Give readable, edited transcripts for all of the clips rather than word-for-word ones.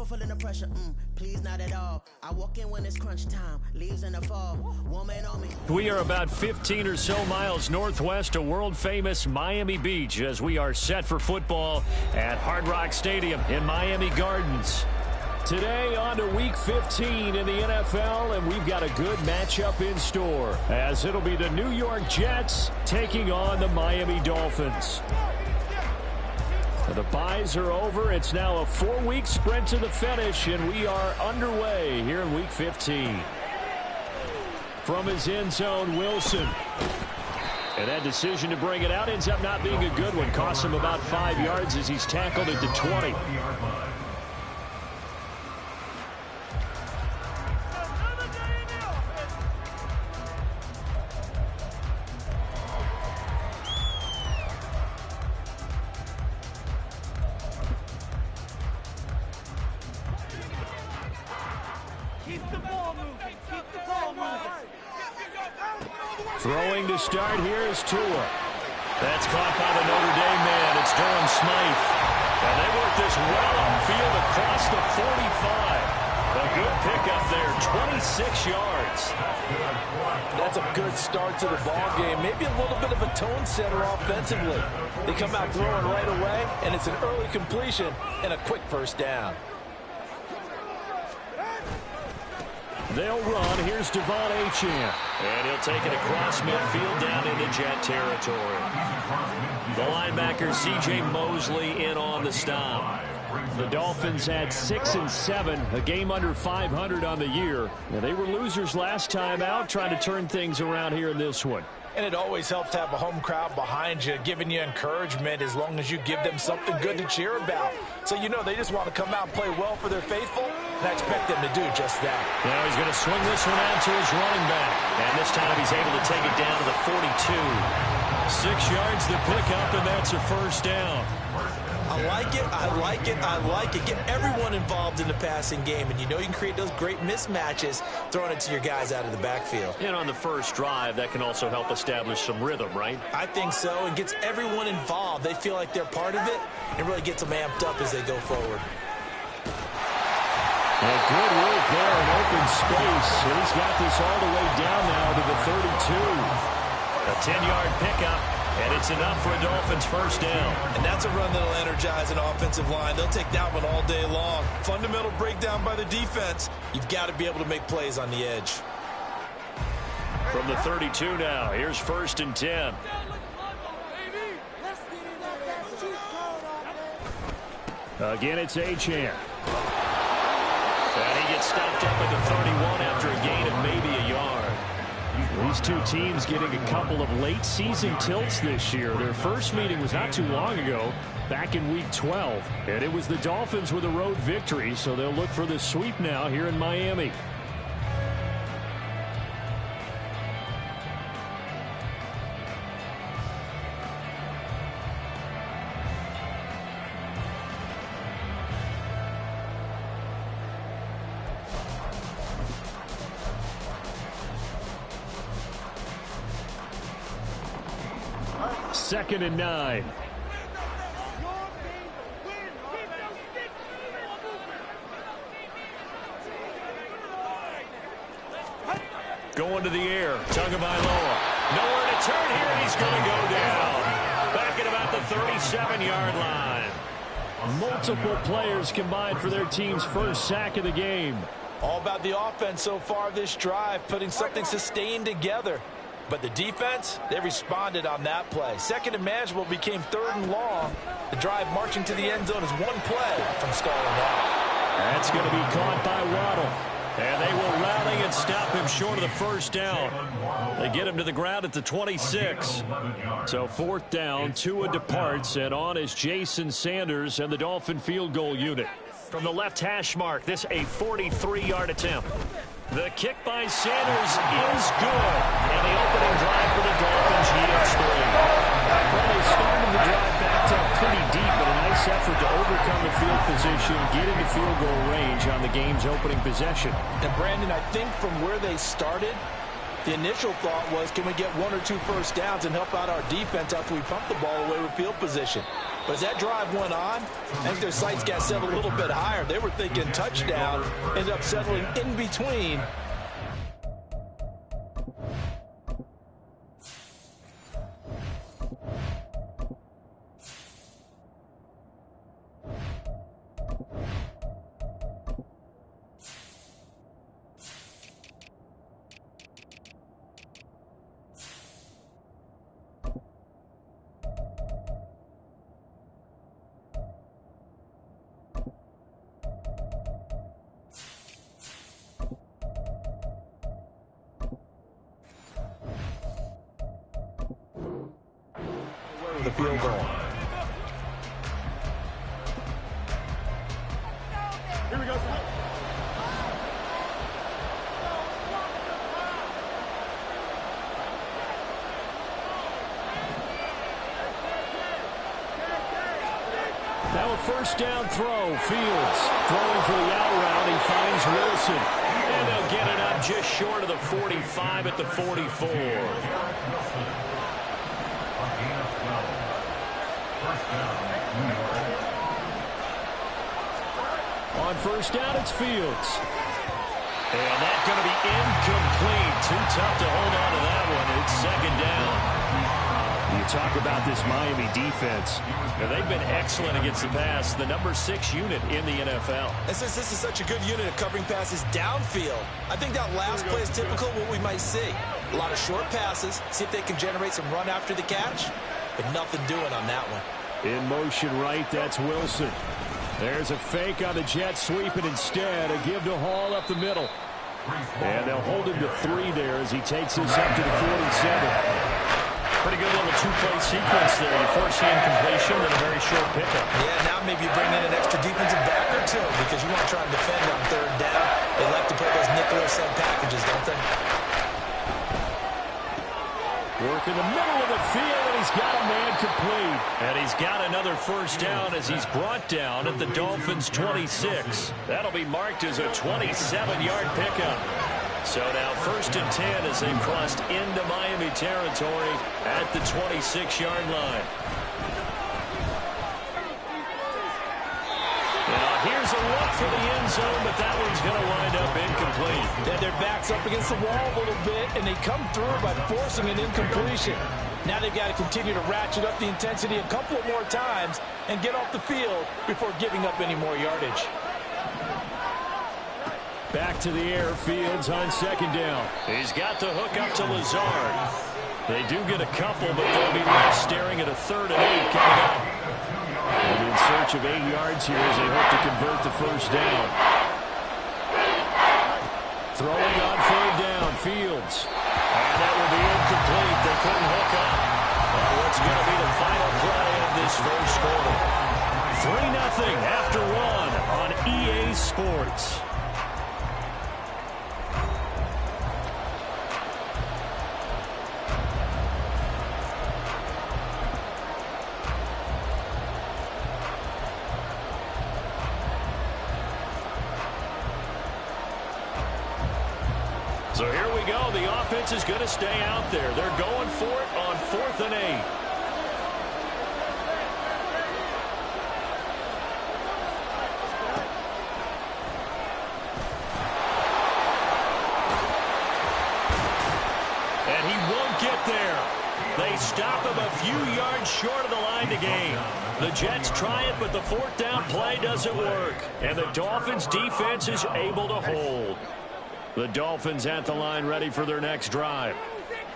never feeling the pressure, please not at all. I walk in when it's crunch time, leaves in the fall, woman on me. We are about 15 or so miles northwest of world-famous Miami Beach as we are set for football at Hard Rock Stadium in Miami Gardens. Today on to Week 15 in the NFL, and we've got a good matchup in store as it'll be the New York Jets taking on the Miami Dolphins. The byes are over. It's now a 4-week sprint to the finish, and we are underway here in Week 15. From his end zone, Wilson. And that decision to bring it out ends up not being a good one. Costs him about 5 yards as he's tackled at the 20. Throwing to start here is Tua. That's caught by the Notre Dame man. It's Durham Smythe. And they work this well upfield across the 45. A good pickup there, 26 yards. That's a good start to the ball game. Maybe a little bit of a tone setter offensively. They come out throwing right away, and it's an early completion and a quick first down. They'll run. Here's Devon Achane. And he'll take it across midfield down into Jet territory. The linebacker C.J. Mosley in on the stop. The Dolphins had 6 and 7, a game under 500 on the year. Now, they were losers last time out, trying to turn things around here in this one. And it always helps to have a home crowd behind you, giving you encouragement as long as you give them something good to cheer about. So you know they just want to come out and play well for their faithful, and I expect them to do just that. Now he's going to swing this one out to his running back. And this time he's able to take it down to the 42. 6 yards to pick up, and that's a first down. I like it, I like it, I like it. Get everyone involved in the passing game, and you know you can create those great mismatches throwing it to your guys out of the backfield. And on the first drive, that can also help establish some rhythm, right? I think so, and gets everyone involved. They feel like they're part of it, and really gets them amped up as they go forward. And good work there in open space. And he's got this all the way down now to the 32. A 10-yard pickup. And it's enough for a Dolphins first down. And that's a run that'll energize an offensive line. They'll take that one all day long. Fundamental breakdown by the defense. You've got to be able to make plays on the edge. From the 32 now, here's 1st and 10. Again, it's Achane. And he gets stopped up at the 31 after a gain of maybe a yard. These two teams getting a couple of late season tilts this year. Their first meeting was not too long ago, back in Week 12. And it was the Dolphins with a road victory, so they'll look for the sweep now here in Miami. Second and 9. Going to the air. Tagovailoa. Nowhere to turn here, and he's going to go down. Back at about the 37-yard line. Multiple players combined for their team's first sack of the game. All about the offense so far this drive, putting something sustained together. But the defense, they responded on that play. Second and manageable became 3rd and long. The drive marching to the end zone is one play from stalling out. That's going to be caught by Waddle. And they will rally and stop him short of the first down. They get him to the ground at the 26. So 4th down, Tua departs, and on is Jason Sanders and the Dolphin field goal unit. From the left hash mark, this a 43-yard attempt. The kick by Sanders is good. And the opening drive for the Dolphins yields 3. Well, they started the drive backed up pretty deep, but a nice effort to overcome the field position, get into field goal range on the game's opening possession. And Brandon, I think from where they started, the initial thought was, can we get 1 or 2 first downs and help out our defense after we pump the ball away with field position? But as that drive went on, I think their sights got set a little bit higher. They were thinking touchdown, ended up settling in between. The field goal. Here we go. Now a first down throw. Fields throwing for the out route. He finds Wilson. And they'll get it up just short of the 45 at the 44. On first down, it's Fields. And that's going to be incomplete. Too tough to hold on to that one. It's second down. You talk about this Miami defense. Now, they've been excellent against the pass. The number 6 unit in the NFL. And since this is such a good unit of covering passes downfield, I think that last play is typical of what we might see. A lot of short passes. See if they can generate some run after the catch. But nothing doing on that one. In motion right, that's Wilson. There's a fake on the jet sweep, and instead a give to Hall up the middle. And they'll hold him to 3 there as he takes this up to the 47. Pretty good little two-play sequence there. You force the incompletion and a very short pickup. Yeah, now maybe you bring in an extra defensive back or two because you want to try and defend on third down. They like to play those nickel or sub packages, don't they? Work in the middle of the field, and he's got a man complete. And he's got another first down as he's brought down at the Dolphins' 26. That'll be marked as a 27-yard pickup. So now 1st and 10 as they've crossed into Miami territory at the 26-yard line. Now here's a look for the end zone, but that one's going to wind up incomplete. Yeah, their back's up against the wall a little bit, and they come through by forcing an incompletion. Now they've got to continue to ratchet up the intensity a couple of more times and get off the field before giving up any more yardage. Back to the air, Fields on second down. He's got the hook up to Lazard. They do get a couple, but they'll be left staring at a 3rd and 8 coming up. And in search of 8 yards here as they hope to convert the first down. Throwing on 3rd down, Fields. And that will be incomplete. They couldn't hook up. Well, what's going to be the final play of this first quarter? 3-0 after 1 on EA Sports. So here we go. The offense is going to stay out there. They're going for it on 4th and 8. And he won't get there. They stop him a few yards short of the line to gain. The Jets try it, but the 4th down play doesn't work. And the Dolphins defense is able to hold. The Dolphins at the line ready for their next drive.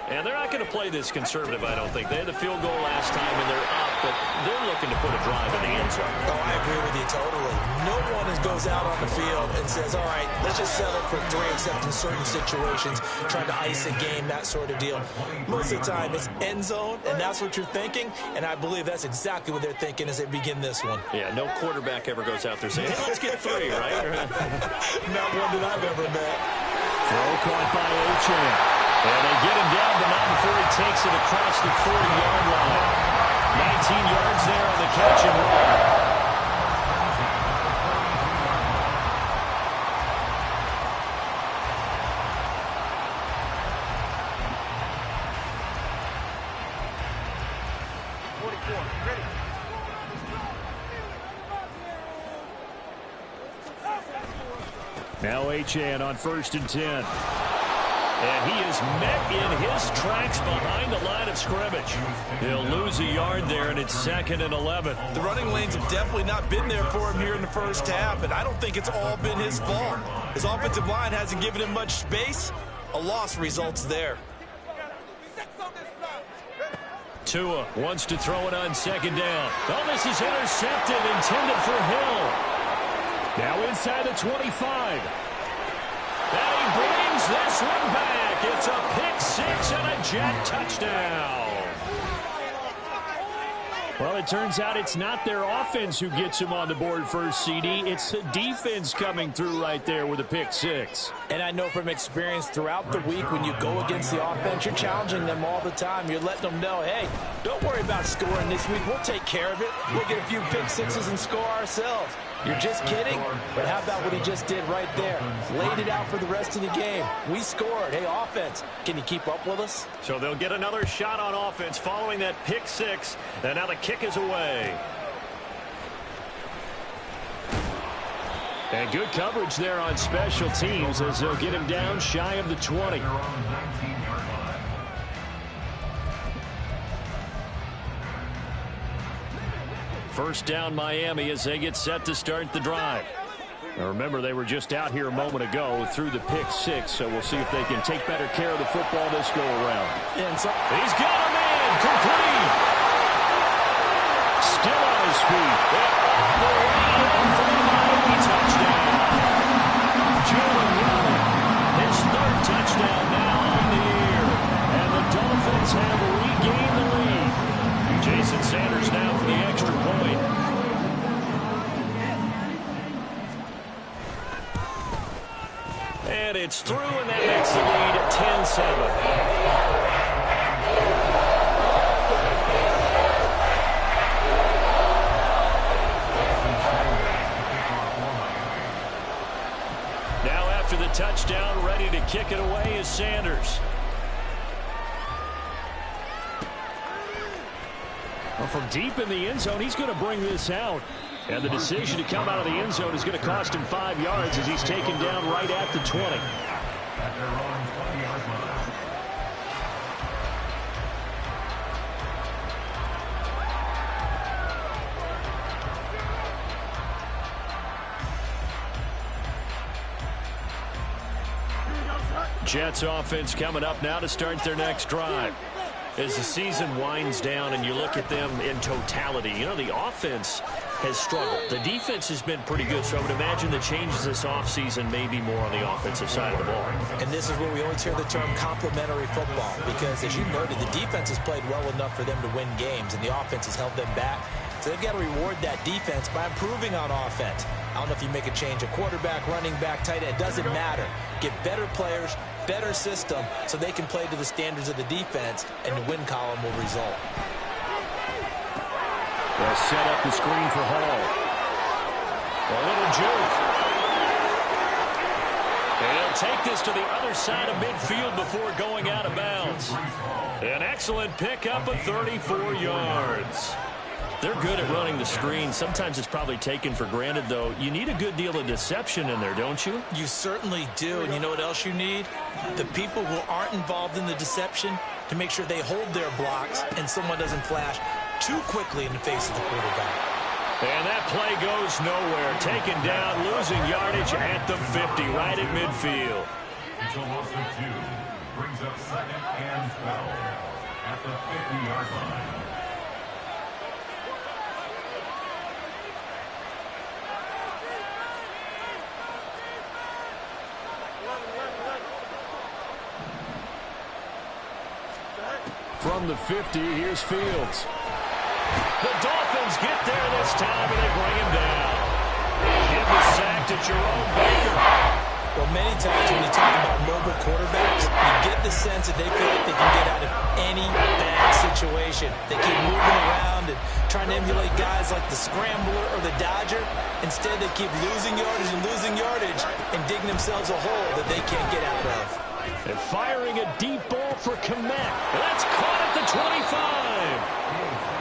And they're not going to play this conservative, I don't think. They had the field goal last time, and they're up, but they're looking to put a drive in the end zone. Oh, I agree with you totally. No one goes out on the field and says, all right, let's just settle for 3, except in certain situations, trying to ice a game, that sort of deal. Most of the time, it's end zone, and that's what you're thinking, and I believe that's exactly what they're thinking as they begin this one. Yeah, no quarterback ever goes out there saying, hey, let's get 3, right? Not one that I've ever met. Throw caught by Achane. And they get him down, but not before he takes it across the 40-yard line. 19 yards there on the catch and run. Now Achane on 1st and 10. And he is met in his tracks behind the line of scrimmage. He'll lose a yard there, and it's 2nd and 11. The running lanes have definitely not been there for him here in the first half, and I don't think it's all been his fault. His offensive line hasn't given him much space. A loss results there. Tua wants to throw it on 2nd down. Oh, this is intercepted, intended for Hill. Now inside the 25. And he brings this one back. It's a pick six and a Jet touchdown. Well, it turns out it's not their offense who gets him on the board first, CD. It's the defense coming through right there with a pick six. And I know from experience throughout the week when you go against the offense, you're challenging them all the time. You're letting them know, hey, don't worry about scoring this week. We'll take care of it. We'll get a few pick sixes and score ourselves. You're just kidding? But how about what he just did right there? Laid it out for the rest of the game. We scored. Hey, offense, can you keep up with us? So they'll get another shot on offense following that pick six. And now the kick is away. And good coverage there on special teams as they'll get him down shy of the 20. First down Miami as they get set to start the drive. Now remember, they were just out here a moment ago through the pick six, so we'll see if they can take better care of the football this go around. And so he's got a man complete. Still on his feet. All the way in for the Miami touchdown. Jalen Waddle, his 3rd touchdown now on the year. And the Dolphins have regained the lead. Jason Sanders now for the extra point. And it's through, and that makes the lead at 10-7. Now after the touchdown, ready to kick it away is Sanders. Well, from deep in the end zone, he's going to bring this out. And the decision to come out of the end zone is going to cost him 5 yards as he's taken down right at the 20. Jets offense coming up now to start their next drive. As the season winds down and you look at them in totality, you know, the offense has struggled. The defense has been pretty good, so I would imagine the changes this offseason may be more on the offensive side of the ball. And this is where we always hear the term complementary football, because as you noted, the defense has played well enough for them to win games, and the offense has held them back. So they've got to reward that defense by improving on offense. I don't know if you make a change, a quarterback, running back, tight end, it doesn't matter. Get better players, better system, so they can play to the standards of the defense, and the win column will result. They'll set up the screen for Hall. A little juke. And he'll take this to the other side of midfield before going out of bounds. An excellent pickup of 34 yards. They're good at running the screen. Sometimes it's probably taken for granted, though. You need a good deal of deception in there, don't you? You certainly do. And you know what else you need? The people who aren't involved in the deception to make sure they hold their blocks and someone doesn't flash too quickly in the face of the quarterback. And that play goes nowhere. Taken down, losing yardage at the 50, right at midfield. It's a loss of 2. Brings up 2nd and 12 at the 50-yard line. From the 50, here's Fields. The Dolphins get there this time, and they bring him down. Give the sack to Jerome Baker. Well, many times when you talk about mobile quarterbacks, you get the sense that they feel like they can get out of any bad situation. They keep moving around and trying to emulate guys like the Scrambler or the Dodger. Instead, they keep losing yardage and digging themselves a hole that they can't get out of. And firing a deep ball for Komet. That's caught at the 25.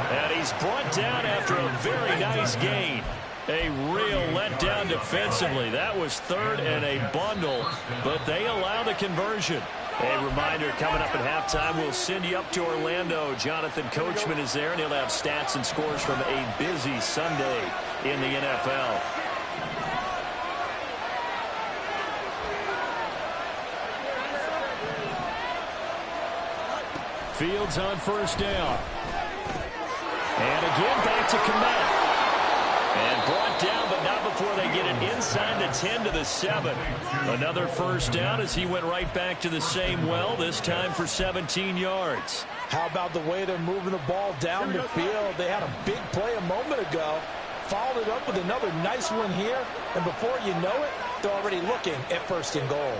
And he's brought down after a very nice gain. A real letdown defensively. That was third and a bundle, but they allow the conversion. A reminder, coming up at halftime, we'll send you up to Orlando. Jonathan Coachman is there, and he'll have stats and scores from a busy Sunday in the NFL. Fields on first down. And again, back to Kmet. And brought down, but not before they get it inside the 10 to the 7. Another first down as he went right back to the same well, this time for 17 yards. How about the way they're moving the ball down the field? They had a big play a moment ago, followed it up with another nice one here, and before you know it, they're already looking at first and goal.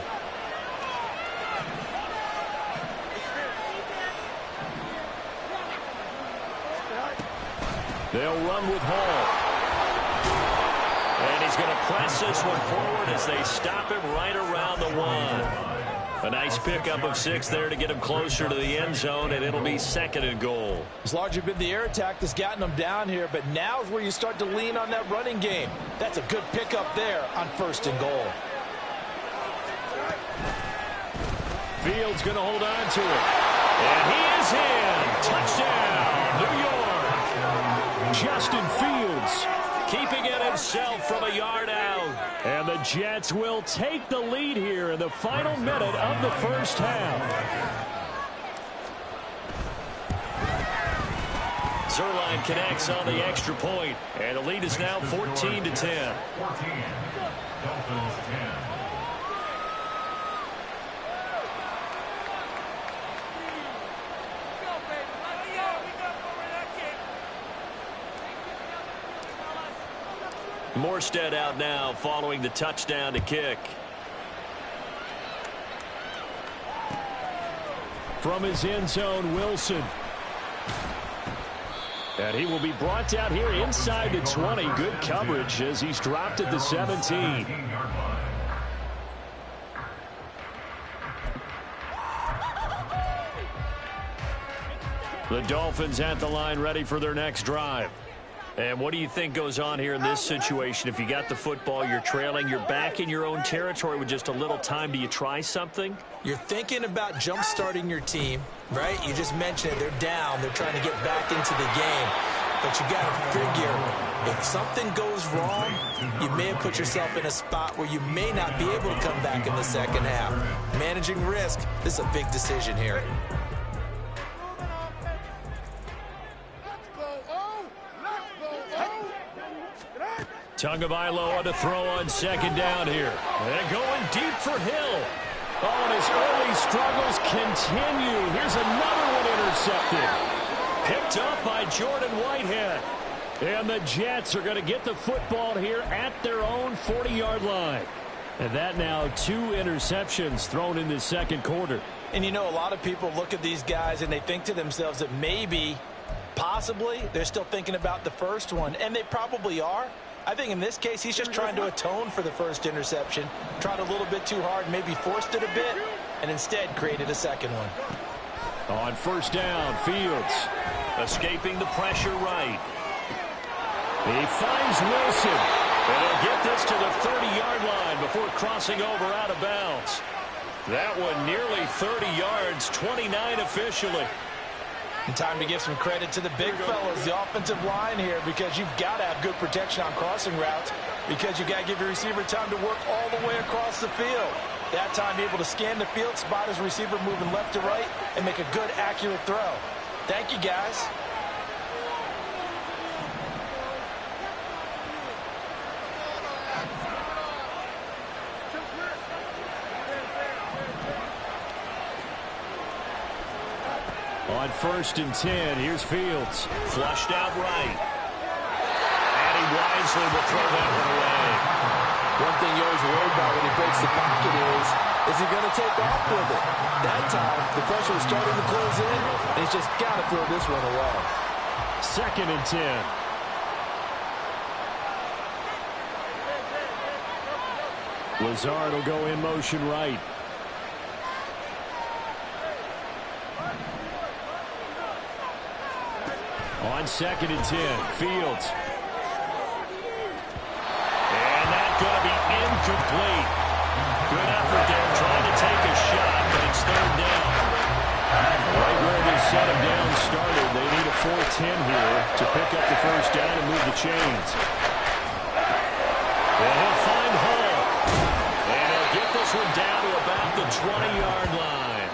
They'll run with Hall. And he's going to press this one forward as they stop him right around the 1. A nice pickup of 6 there to get him closer to the end zone, and it'll be second and goal. It's largely been the air attack that's gotten them down here, but now is where you start to lean on that running game. That's a good pickup there on first and goal. Fields going to hold on to it. And he is in. Touchdown, New York. Justin Fields keeping it himself from a yard out. And the Jets will take the lead here in the final minute of the first half. Zerline connects on the extra point, and the lead is now 14-10. 14. Dolphins 10. Morstead out now following the touchdown to kick. From his end zone, Wilson. And he will be brought down here inside the 20. Good coverage as he's dropped at the 17. The Dolphins at the line ready for their next drive. And what do you think goes on here in this situation? If you got the football, you're trailing, you're back in your own territory with just a little time. Do you try something? You're thinking about jump-starting your team, right? You just mentioned it. They're down. They're trying to get back into the game. But you got to figure, if something goes wrong, you may have put yourself in a spot where you may not be able to come back in the second half. Managing risk, this is a big decision here. Tagovailoa on to throw on second down here. And going deep for Hill. Oh, and his early struggles continue. Here's another one intercepted. Picked up by Jordan Whitehead. And the Jets are going to get the football here at their own 40-yard line. And that now 2 interceptions thrown in the second quarter. And you know, a lot of people look at these guys and they think to themselves that maybe, possibly, they're still thinking about the first one. And they probably are. I think in this case, he's just trying to atone for the first interception. Tried a little bit too hard, maybe forced it a bit, and instead created a second one. On first down, Fields escaping the pressure right. He finds Wilson. And he'll get this to the 30-yard line before crossing over out of bounds. That one nearly 30 yards, 29 officially. And time to give some credit to the big fellas, the offensive line here, because you've got to have good protection on crossing routes, because you've got to give your receiver time to work all the way across the field. That time able to scan the field, spot his receiver moving left to right, and make a good, accurate throw. Thank you, guys. On first and 10, here's Fields. Flushed out right. And he wisely will throw that one away. One thing you always worry about when he breaks the pocket is he going to take off with it? That time, the pressure was starting to close in, and he's just got to throw this one away. Second and 10. Lazard will go in motion right. On second and 10, Fields. 10 here to pick up the first down and move the chains. And he'll find Hall. And he'll get this one down to about the 20-yard line.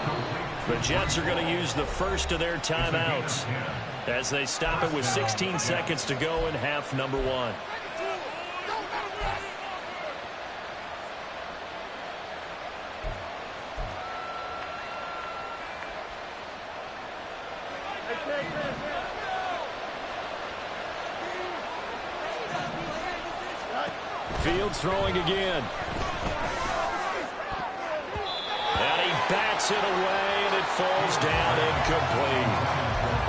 The Jets are going to use the first of their timeouts as they stop it with 16 seconds to go in half number 1. Fields throwing again. And he bats it away, and it falls down incomplete.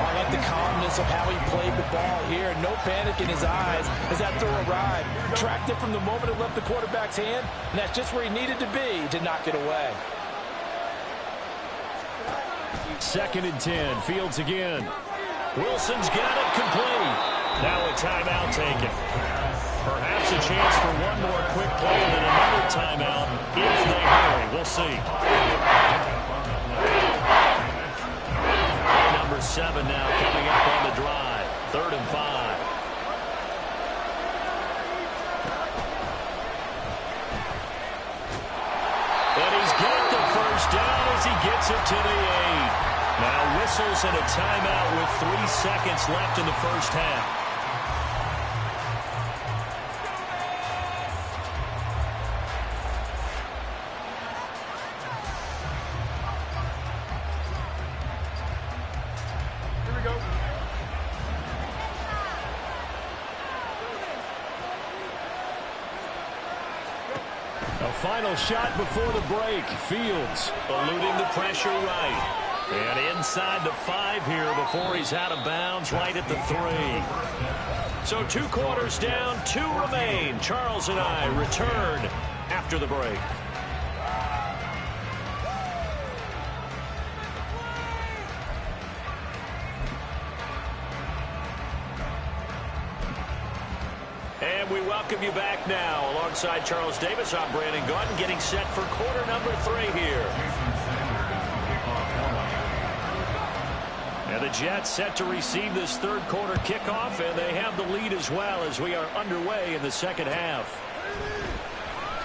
I like the calmness of how he played the ball here. No panic in his eyes as that throw arrived. Tracked it from the moment it left the quarterback's hand, and that's just where he needed to be to knock it away. 2nd and 10. Fields again. Wilson's got it complete. Now a timeout taken. Perhaps a chance for one more quick play and then another timeout if they hurry. We'll see. Number 7 now coming up on the drive. 3rd and 5. And he's got the first down as he gets it to the 8. Now whistles and a timeout with 3 seconds left in the first half. Final shot before the break. Fields eluding the pressure right. And inside the 5 here before he's out of bounds right at the 3. So 2 quarters down, 2 remain. Charles and I return after the break. And we welcome you back now. Alongside Charles Davis, I'm Brandon Gaudin, getting set for quarter number 3 here. And the Jets set to receive this 3rd quarter kickoff, and they have the lead as well as we are underway in the second half.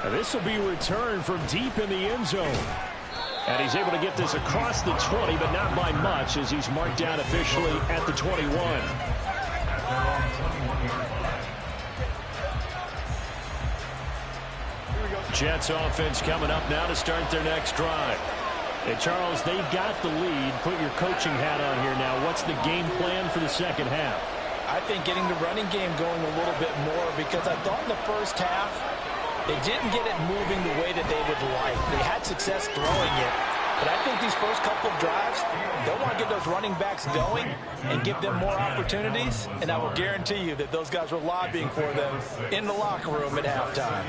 And this will be returned from deep in the end zone. And he's able to get this across the 20, but not by much as he's marked down officially at the 21. Jets offense coming up now to start their next drive. Hey, Charles, they've got the lead. Put your coaching hat on here now. What's the game plan for the second half? I think getting the running game going a little bit more because I thought in the first half they didn't get it moving the way that they would like. They had success throwing it. But I think these first couple of drives, they'll want to get those running backs going and give them more opportunities. And I will guarantee you that those guys were lobbying for them in the locker room at halftime.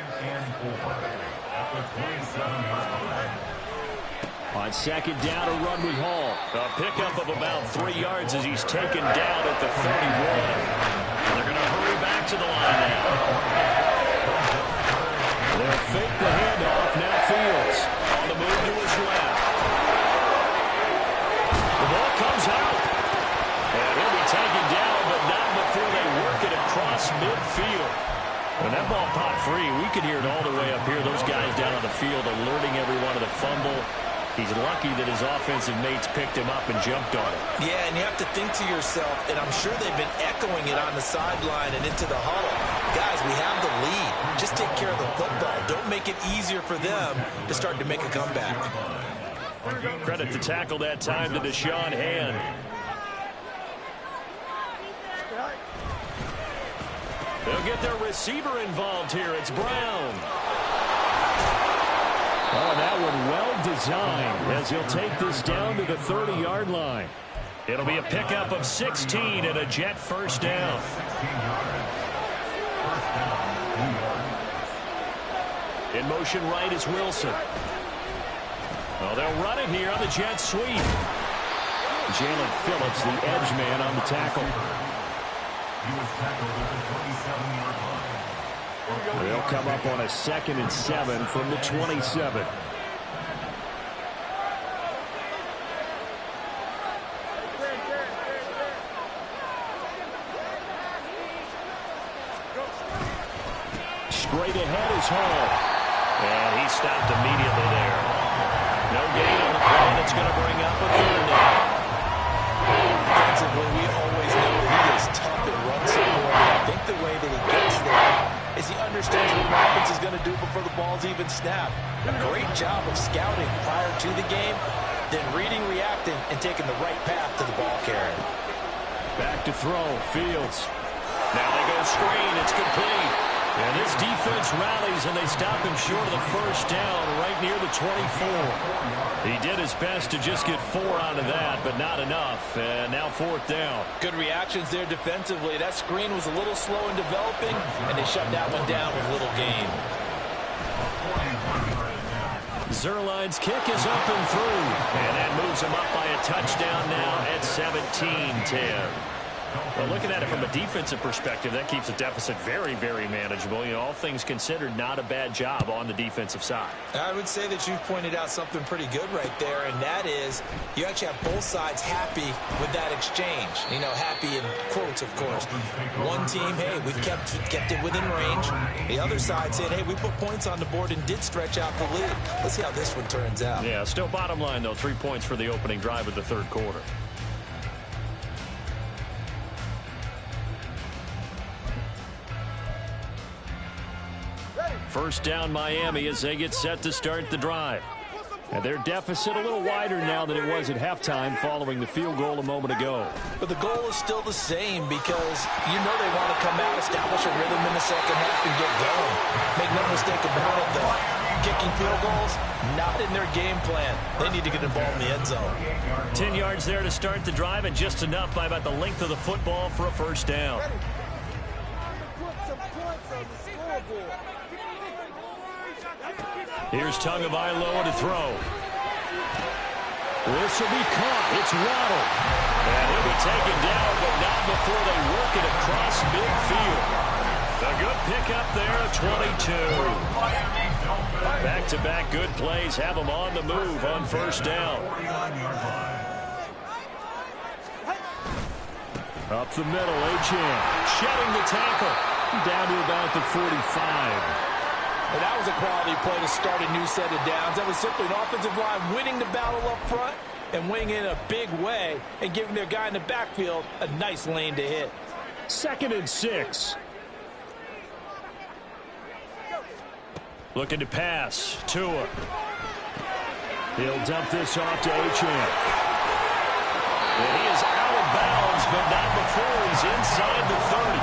On 2nd down, a run with Hall. A pickup of about 3 yards as he's taken down at the 31. And they're going to hurry back to the line now. They'll fake the handoff. Now Fields on the move to his left. The ball comes out. And he'll be taken down, but not before they work it across midfield. When that ball popped free, we could hear it all the way up here. Those guys down on the field alerting everyone of the fumble. He's lucky that his offensive mates picked him up and jumped on it. Yeah, and you have to think to yourself, and I'm sure they've been echoing it on the sideline and into the huddle. Guys, we have the lead. Just take care of the football. Don't make it easier for them to start to make a comeback. Credit to tackle that time to Deshaun Hand. They'll get their receiver involved here. It's Brown. Oh, that one well designed as he'll take this down to the 30-yard line. It'll be a pickup of 16 and a Jet first down. In motion right is Wilson. Oh, they'll run it here on the Jet sweep. Jalen Phillips, the edge man on the tackle. He was tackled at the 27-yard line. They'll come up on a 2nd and 7 from the 27. straight ahead is Hall. And he stopped immediately there. No gain on the play. That's going to bring up a third down. Defensively, we always know he is tough and run support. I think the way that he gets there is he understands what the offense is going to do before the ball's even snapped. A great job of scouting prior to the game, then reading, reacting, and taking the right path to the ball carrier. Back to throw. Fields. Now they go screen. It's complete. And this defense rallies, and they stop him short of the first down right near the 24. He did his best to just get 4 out of that, but not enough. And now 4th down. Good reactions there defensively. That screen was a little slow in developing, and they shut that one down with little gain. Zerline's kick is up and through. And that moves him up by a touchdown now at 17-10. Well, looking at it from a defensive perspective, that keeps the deficit very, very manageable. You know, all things considered, not a bad job on the defensive side. I would say that you've pointed out something pretty good right there, and that is you actually have both sides happy with that exchange. You know, happy in quotes, of course. One team, hey, we've kept it within range. The other side said, hey, we put points on the board and did stretch out the lead. Let's see how this one turns out. Yeah, still bottom line, though, 3 points for the opening drive of the third quarter. First down Miami as they get set to start the drive. And their deficit a little wider now than it was at halftime following the field goal a moment ago. But the goal is still the same because you know they want to come out, establish a rhythm in the second half, and get going. Make no mistake about it, though. Kicking field goals, not in their game plan. They need to get involved in the end zone. 10 yards there to start the drive, and just enough by about the length of the football for a first down. Here's Tagovailoa to throw. This will be caught. It's Waddle. And he'll be taken down, but not before they work it across midfield. A good pickup there, 22. Back-to-back good plays have them on the move on first down. Up the middle, Achane shedding the tackle. Down to about the 45. And that was a quality play to start a new set of downs. That was simply an offensive line winning the battle up front and winning in a big way and giving their guy in the backfield a nice lane to hit. 2nd and 6. Looking to pass. Tua. He'll dump this off to Achane. And he is out of bounds, but not before he's inside the 30.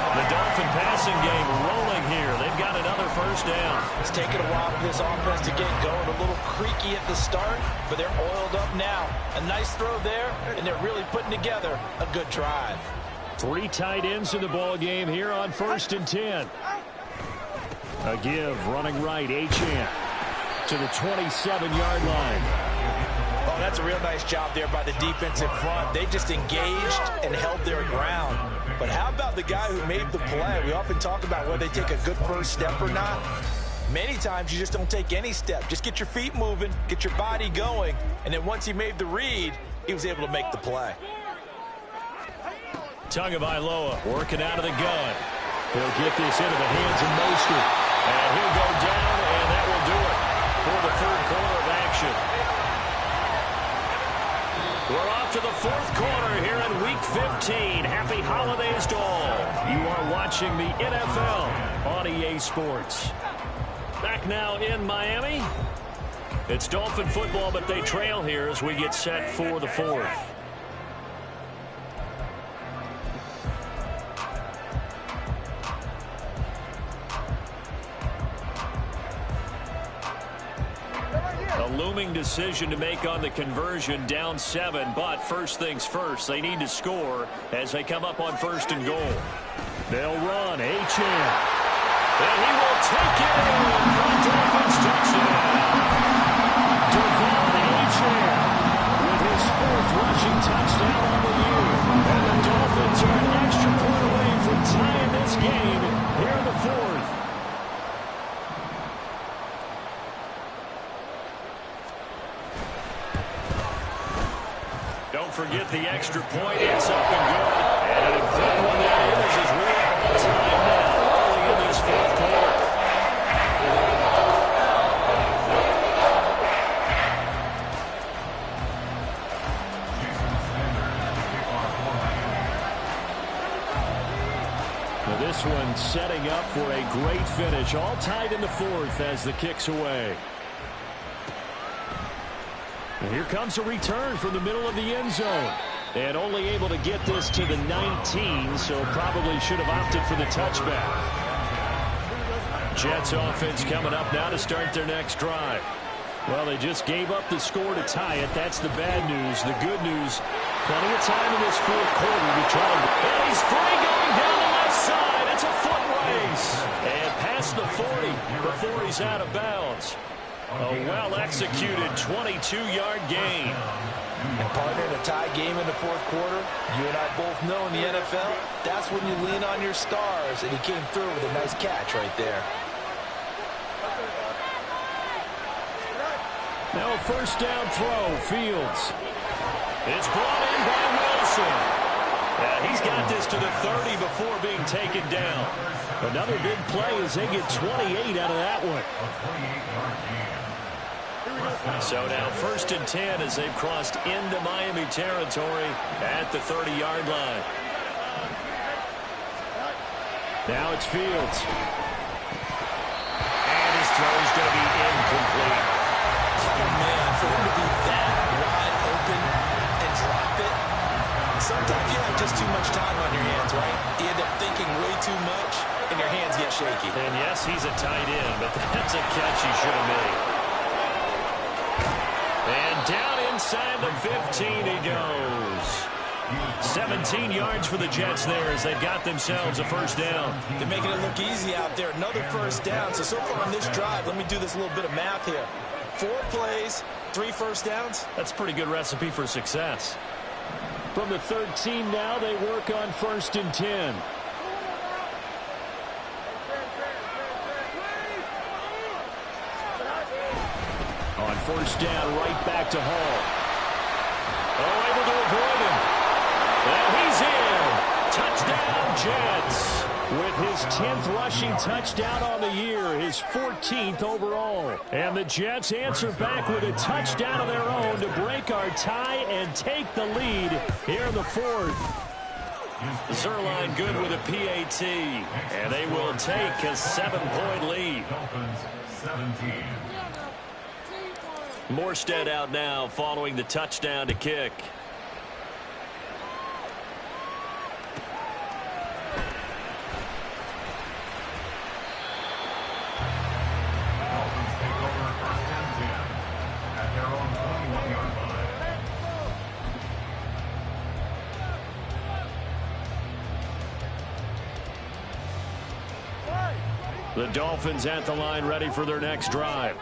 The Dolphin passing game rolling here. They've got another first down. It's taken a while for this offense to get going. A little creaky at the start, but they're oiled up now. A nice throw there, and they're really putting together a good drive. 3 tight ends in the ball game here on 1st and 10. A give, running right, Achane to the 27-yard line. Oh, that's a real nice job there by the defensive front. They just engaged and held their ground. But how about the guy who made the play? We often talk about whether they take a good first step or not. Many times you just don't take any step. Just get your feet moving, get your body going, and then once he made the read, he was able to make the play. Tagovailoa working out of the gun. He'll get this into the hands of Mostert. And he'll go down, and that will do it for the third quarter of action. We're off to the 4th quarter here in Week 15. Happy holidays to all. You are watching the NFL on EA Sports. Back now in Miami. It's Dolphin football, but they trail here as we get set for the 4th. A looming decision to make on the conversion, down 7, but first things first, they need to score as they come up on 1st and goal. They'll run, Achane, and he will take it in for a Dolphins touchdown. Devon Achane with his 4th rushing touchdown on the year, and the Dolphins are an extra point away from tying this game here in the 4th. Don't forget the extra point. It's up and good. And an important one that is as we're on time now early in this 4th quarter. one setting up for a great finish. All tied in the fourth as the kick's away. And here comes a return from the middle of the end zone. And only able to get this to the 19, so probably should have opted for the touchback. Jets offense coming up now to start their next drive. Well, they just gave up the score to tie it. That's the bad news. The good news, plenty of time in this fourth quarter to try. And he's free going down the left side. It's a foot race. And past the 40 before he's out of bounds. A well-executed 22-yard gain. And partner, in a tie game in the fourth quarter, you and I both know in the NFL, that's when you lean on your stars. And he came through with a nice catch right there. Now a first down throw, Fields. It's brought in by Wilson. He's got this to the 30 before being taken down. Another big play as they get 28 out of that one. So now first and 10 as they've crossed into Miami territory at the 30-yard line. Now it's Fields. And his throw is going to be incomplete. Oh, man, for him to be that wide open and drop it, sometimes you have just too much time on your hands, right? You end up thinking way too much, and your hands get shaky. And yes, he's a tight end, but that's a catch he should have made. And down inside the 15 he goes. 17 yards for the Jets there as they've got themselves a first down. They're making it look easy out there. Another first down. So far on this drive, let me do this little bit of math here. 4 plays, 3 first downs. That's a pretty good recipe for success. From the 13 now, they work on first and 10. On first down, right back to Hall. Oh, able to avoid him. And he's in. Touchdown, Jets. With his 10th rushing touchdown on the year, his 14th overall. And the Jets answer back with a touchdown of their own to break our tie and take the lead here in the fourth. Zerline good with a PAT, and they will take a 7-point lead. Dolphins 17. Morstead out now following the touchdown to kick. Dolphins take over first and 10 at their own 21-yard line. The Dolphins at the line ready for their next drive.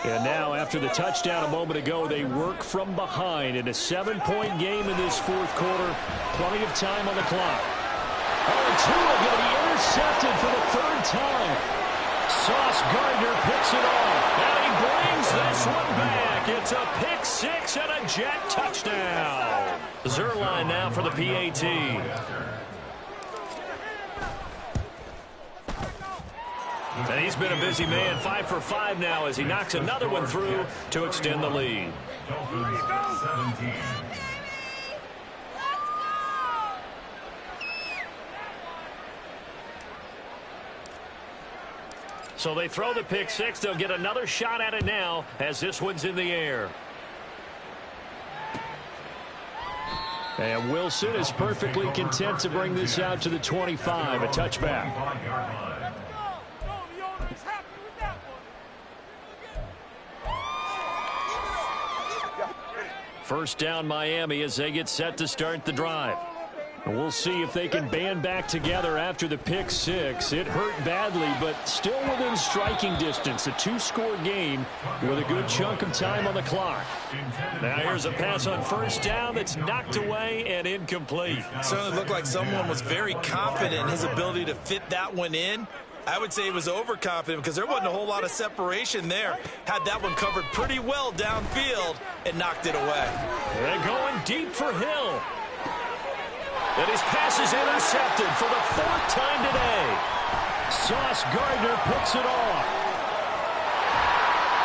And now, after the touchdown a moment ago, they work from behind in a 7-point game in this fourth quarter. Plenty of time on the clock. Oh, and Tua going to be intercepted for the 3rd time. Sauce Gardner picks it off. And he brings this one back. It's a pick 6 and a Jet touchdown. Zerline now for the PAT. And he's been a busy man, 5 for 5 now as he knocks another one through to extend the lead. Dolphins 17. So they throw the pick 6. They'll get another shot at it now as this one's in the air. And Wilson is perfectly content to bring this out to the 25, a touchback. First down Miami as they get set to start the drive. And we'll see if they can band back together after the pick 6. It hurt badly, but still within striking distance. A 2-score game with a good chunk of time on the clock. Now here's a pass on first down that's knocked away and incomplete. Certainly looked like someone was very confident in his ability to fit that one in. I would say he was overconfident because there wasn't a whole lot of separation there. Had that one covered pretty well downfield and knocked it away. They're going deep for Hill. And his pass is intercepted for the 4th time today. Sauce Gardner picks it off.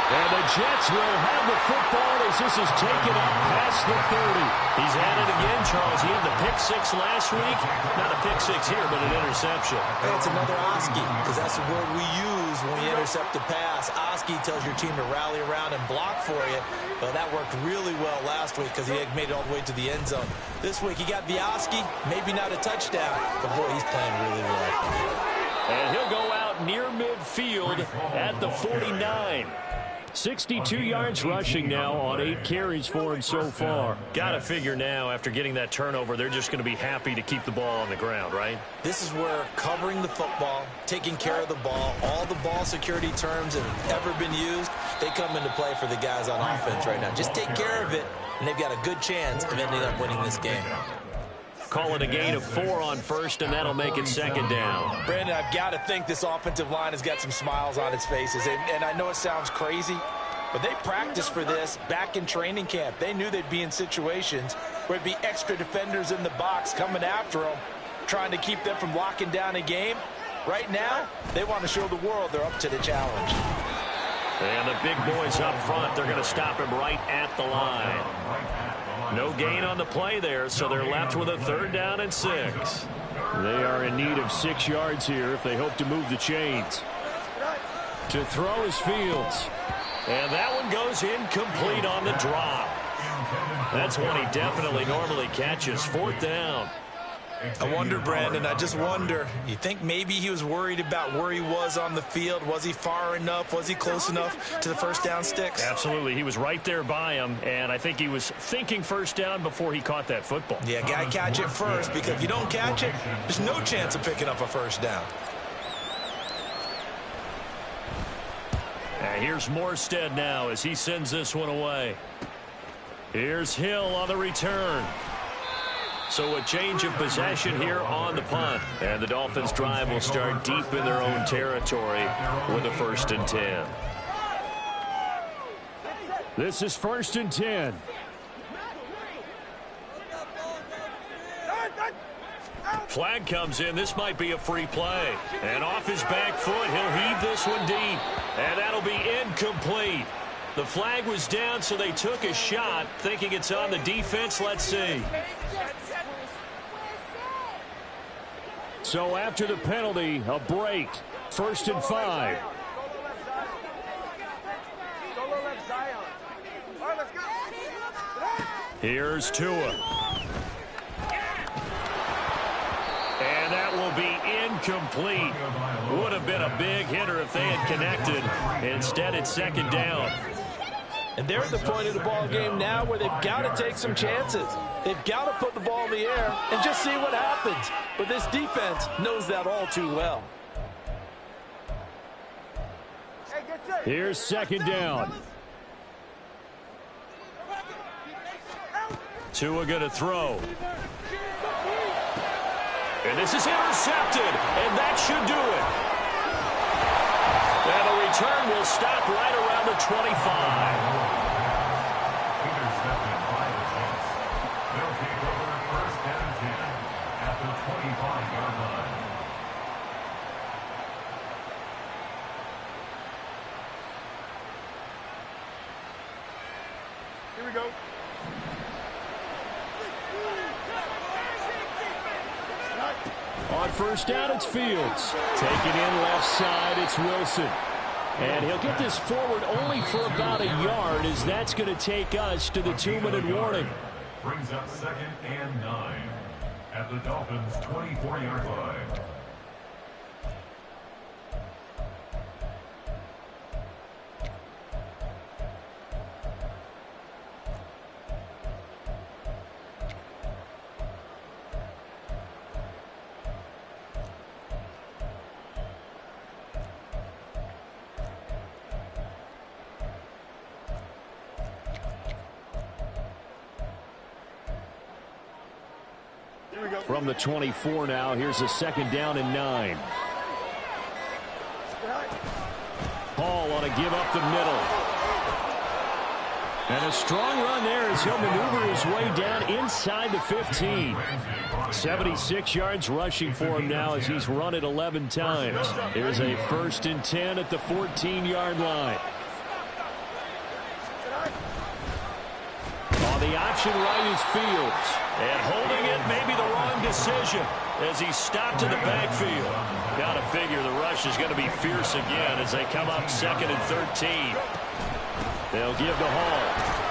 And the Jets will have the football as this is taken up past the 30. He's at it again, Charles. He had the pick six last week. Not a pick six here, but an interception. Hey, it's another Oski, because that's the word we use when we intercept a pass. Oski tells your team to rally around and block for you. But that worked really well last week because he had made it all the way to the end zone. This week he got the Oski, maybe not a touchdown, but boy, he's playing really well. And he'll go out near midfield at the 49. 62 yards rushing now on 8 carries for him so far. Got to figure now, after getting that turnover, they're just going to be happy to keep the ball on the ground, right? This is where covering the football, taking care of the ball, all the ball security terms that have ever been used, they come into play for the guys on offense right now. Just take care of it, and they've got a good chance of ending up winning this game. Call it a gain of 4 on first, and that'll make it second down. Brandon, I've got to think this offensive line has got some smiles on its faces. And I know it sounds crazy, but they practiced for this back in training camp. They knew they'd be in situations where it'd be extra defenders in the box coming after them, trying to keep them from locking down a game. Right now, they want to show the world they're up to the challenge. And the big boys up front, they're going to stop him right at the line. No gain on the play there, so they're left with a 3rd down and 6. They are in need of 6 yards here if they hope to move the chains. To throw is Fields. And that one goes incomplete on the drop. That's one he definitely normally catches. 4th down. I wonder, Brandon, I just wonder, you think maybe he was worried about where he was on the field? Was he far enough? Was he close enough to the first down sticks? Absolutely. He was right there by him, and I think he was thinking first down before he caught that football. Yeah, got to catch it first, because if you don't catch it, there's no chance of picking up a first down. And here's Morstead now as he sends this one away. Here's Hill on the return. So a change of possession here on the punt. And the Dolphins drive will start deep in their own territory with a 1st and 10. This is 1st and 10. Flag comes in. This might be a free play. And off his back foot, he'll heave this one deep. And that'll be incomplete. The flag was down, so they took a shot, thinking it's on the defense. Let's see. So after the penalty, a break. 1st and 5. Here's Tua. And that will be incomplete. Would have been a big hitter if they had connected. Instead, it's 2nd down. And they're at the point of the ball game now where they've got to take some chances. They've got to put the ball in the air and just see what happens. But this defense knows that all too well. Here's 2nd down. Tua going to throw. And this is intercepted, and that should do it. And the return will stop right around the 25. Intercepted by the Jets. They'll take over 1st and 10 at the 25-yard line. Here we go. On 1st down, it's Fields. Take it in left side, it's Wilson. And he'll get this forward only for about a yard, as that's going to take us to the 2-minute warning. Brings up 2nd and 9 at the Dolphins' 24-yard line. From the 24 now, here's a 2nd down and 9. Hall on a give up the middle. And a strong run there as he'll maneuver his way down inside the 15. 76 yards rushing for him now as he's run it 11 times. Here's a 1st and 10 at the 14-yard line. the option right is Fields. And holding it may be the wrong decision as he stopped in the backfield. Got to figure the rush is going to be fierce again as they come up 2nd and 13. They'll give to Hall.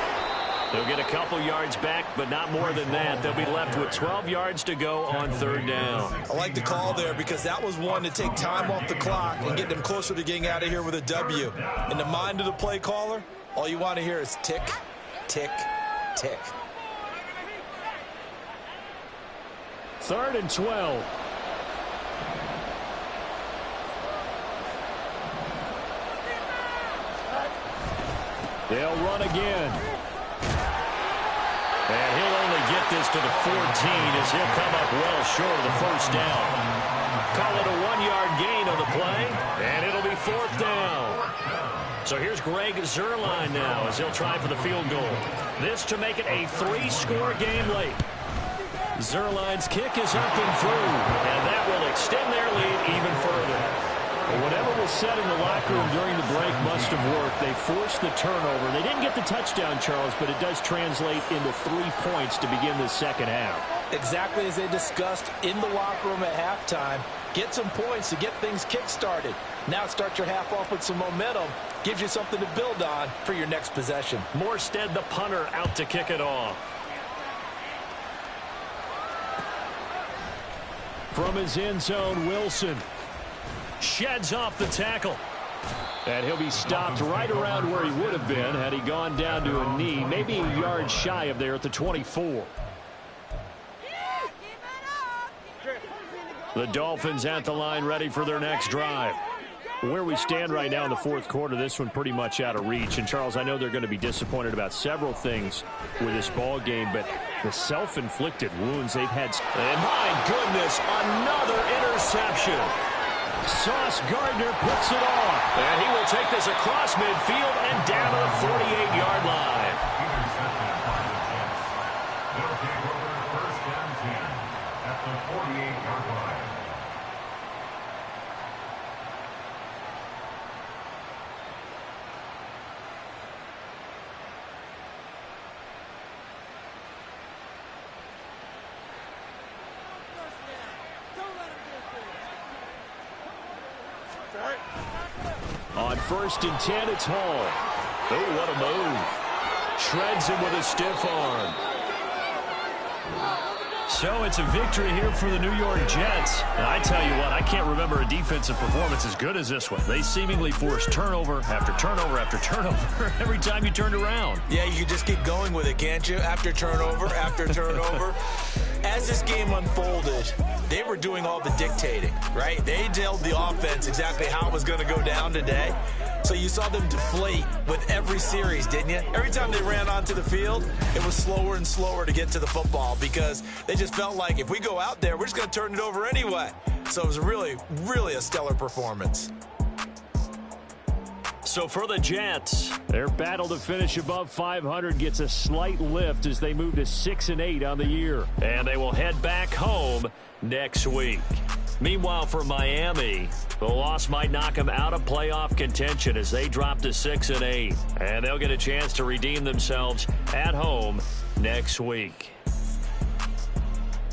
They'll get a couple yards back, but not more than that. They'll be left with 12 yards to go on 3rd down. I like the call there because that was one to take time off the clock and get them closer to getting out of here with a W. In the mind of the play caller, all you want to hear is tick, tick, tick. 3rd and 12. They'll run again. And he'll only get this to the 14 as he'll come up well short of the 1st down. Call it a 1-yard gain on the play, and it'll be 4th down. So here's Greg Zuerlein now as he'll try for the field goal. This to make it a 3-score game late. Zuerlein's kick is up and through, and that will extend their lead even further. Whatever was said in the locker room during the break must have worked. They forced the turnover. They didn't get the touchdown, Charles, but it does translate into 3 points to begin the second half. Exactly as they discussed in the locker room at halftime. Get some points to get things kick-started. Now start your half off with some momentum. Gives you something to build on for your next possession. Morstead, the punter, out to kick it off. From his end zone, Wilson sheds off the tackle. And he'll be stopped right around where he would have been had he gone down to a knee, maybe a yard shy of there at the 24. The Dolphins at the line ready for their next drive. Where we stand right now in the 4th quarter, this one pretty much out of reach. And, Charles, I know they're going to be disappointed about several things with this ball game, but the self-inflicted wounds they've had. And, my goodness, another interception. Sauce Gardner puts it off. And he will take this across midfield and down to the 48-yard line. They'll take over 1st and 10 at the 48-yard line. On 1st and 10, it's Hall. Oh, what a move. Shreds him with a stiff arm. So it's a victory here for the New York Jets. And I tell you what, I can't remember a defensive performance as good as this one. They seemingly forced turnover after turnover after turnover every time you turned around. Yeah, you can just keep going with it, can't you? After turnover, after turnover. As this game unfolded, they were doing all the dictating, right? They told the offense exactly how it was going to go down today. So you saw them deflate with every series, didn't you? Every time they ran onto the field, it was slower and slower to get to the football because they just felt like if we go out there, we're just going to turn it over anyway. So it was really, really a stellar performance. So for the Jets, their battle to finish above 500 gets a slight lift as they move to 6-8 on the year. And they will head back home next week. Meanwhile, for Miami, the loss might knock them out of playoff contention as they drop to 6-8. And they'll get a chance to redeem themselves at home next week.